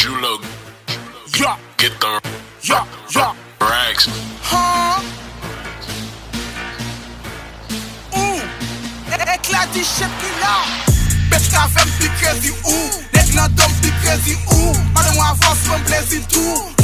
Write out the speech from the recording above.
Julo, Yeah, get the yeah. rags. Huh? Éclat du chef qui là. Bitch ka fem pi crazy ou. Nèg nan dom pi crazy ou. Madame avance from blazing tout.